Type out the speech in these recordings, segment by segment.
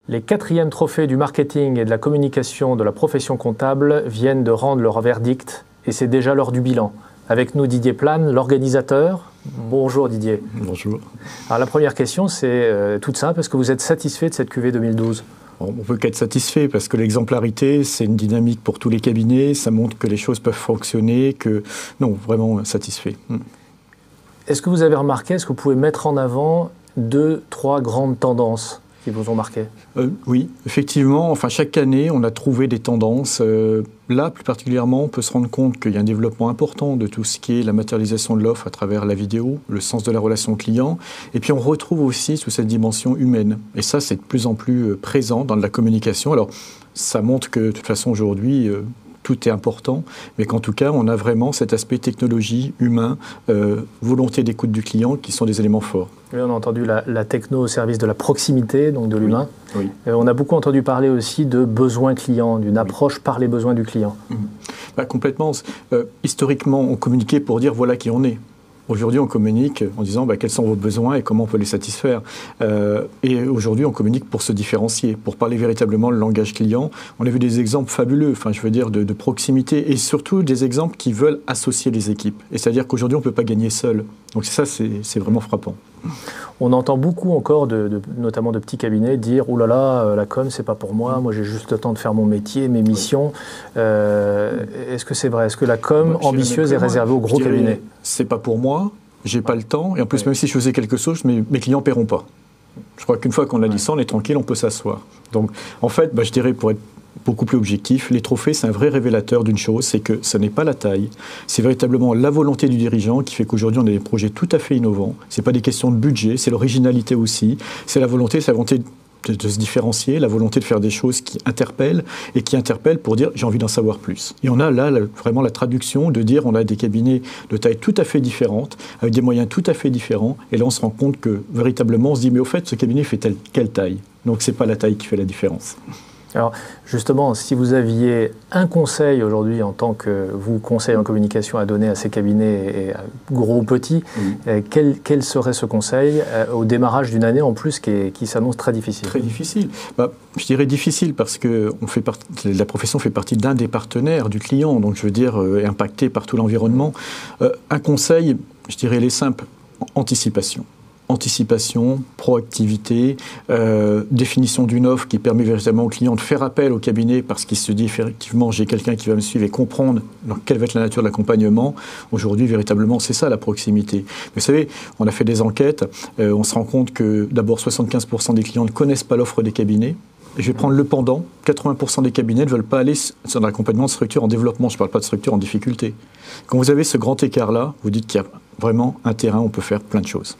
Les 4e trophées du marketing et de la communication de la profession comptable viennent de rendre leur verdict et c'est déjà l'heure du bilan. Avec nous Didier Plane, l'organisateur. Bonjour Didier. Bonjour. Alors la première question c'est toute simple, est-ce que vous êtes satisfait de cette cuvée 2012 ? On ne peut qu'être satisfait parce que l'exemplarité, c'est une dynamique pour tous les cabinets, ça montre que les choses peuvent fonctionner, non, vraiment satisfait. Est-ce que vous avez remarqué, est-ce que vous pouvez mettre en avant 2-3 grandes tendances qui vous ont marqué ? Oui, effectivement. Enfin, chaque année, on a trouvé des tendances. Là, plus particulièrement, on peut se rendre compte qu'il y a un développement important de tout ce qui est la matérialisation de l'offre à travers la vidéo, le sens de la relation client. Et puis, on retrouve aussi sous cette dimension humaine. Et ça, c'est de plus en plus présent dans la communication. Alors, ça montre que, de toute façon, aujourd'hui, tout est important, mais qu'en tout cas, on a vraiment cet aspect technologie, humain, volonté d'écoute du client qui sont des éléments forts. Oui, on a entendu la techno au service de la proximité, donc de l'humain. Oui. On a beaucoup entendu parler aussi de besoins clients, d'une approche par les besoins du client. Complètement. Historiquement, on communiquait pour dire voilà qui on est. Aujourd'hui, on communique en disant quels sont vos besoins et comment on peut les satisfaire. Et aujourd'hui, on communique pour se différencier, pour parler véritablement le langage client. On a vu des exemples fabuleux, de proximité et surtout des exemples qui veulent associer les équipes. Et c'est-à-dire qu'aujourd'hui, on ne peut pas gagner seul. Donc ça, c'est vraiment frappant. On entend beaucoup encore, notamment de petits cabinets, dire « Ouh là là, la com, c'est pas pour moi j'ai juste le temps de faire mon métier, mes missions ». Est-ce que c'est vrai ? Est-ce que la com ambitieuse est réservée aux gros cabinets ? C'est pas pour moi, j'ai pas le temps, et en plus, même si je faisais quelque chose, mes clients ne paieront pas. Je crois qu'une fois qu'on a dit ça, on est tranquille, on peut s'asseoir. Donc, en fait, je dirais, pour être beaucoup plus objectif, les trophées, c'est un vrai révélateur d'une chose, c'est que ce n'est pas la taille, c'est véritablement la volonté du dirigeant qui fait qu'aujourd'hui on a des projets tout à fait innovants. Ce n'est pas des questions de budget, c'est l'originalité aussi, c'est la volonté de se différencier, la volonté de faire des choses qui interpellent pour dire j'ai envie d'en savoir plus. Et on a là vraiment la traduction de dire on a des cabinets de taille tout à fait différente, avec des moyens tout à fait différents, et là on se rend compte que véritablement on se dit mais au fait ce cabinet fait quelle taille ? Donc c'est pas la taille qui fait la différence. Alors justement, si vous aviez un conseil aujourd'hui en tant que vous conseil en communication à donner à ces cabinets, et gros ou petits, quel serait ce conseil au démarrage d'une année en plus qui s'annonce très difficile ? Très difficile. Je dirais difficile parce que la profession fait partie d'un des partenaires du client, donc je veux dire est impacté par tout l'environnement. Un conseil, je dirais il est simple, anticipation. Anticipation, proactivité, définition d'une offre qui permet véritablement au client de faire appel au cabinet parce qu'il se dit effectivement j'ai quelqu'un qui va me suivre et comprendre quelle va être la nature de l'accompagnement. Aujourd'hui, véritablement, c'est ça la proximité. Mais vous savez, on a fait des enquêtes, on se rend compte que d'abord 75% des clients ne connaissent pas l'offre des cabinets. Et je vais prendre le pendant, 80% des cabinets ne veulent pas aller sur l'accompagnement de structures en développement, je ne parle pas de structures en difficulté. Quand vous avez ce grand écart-là, vous dites qu'il y a vraiment un terrain où on peut faire plein de choses.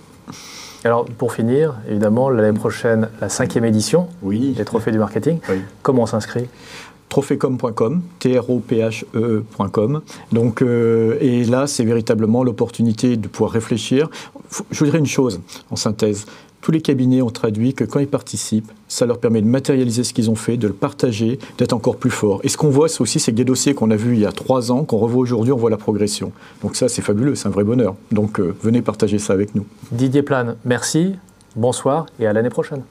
Alors, pour finir, évidemment, l'année prochaine, la 5e édition des Trophées du Marketing. Oui. Comment on s'inscrit ? Trophécom.com, trophe.com. Donc, et là, c'est véritablement l'opportunité de pouvoir réfléchir. Je vous dirais une chose, en synthèse. Tous les cabinets ont traduit que quand ils participent, ça leur permet de matérialiser ce qu'ils ont fait, de le partager, d'être encore plus fort. Et ce qu'on voit, c'est aussi ces des dossiers qu'on a vus il y a 3 ans, qu'on revoit aujourd'hui, on voit la progression. Donc ça, c'est fabuleux, c'est un vrai bonheur. Donc venez partager ça avec nous. Didier Plane, merci, bonsoir et à l'année prochaine.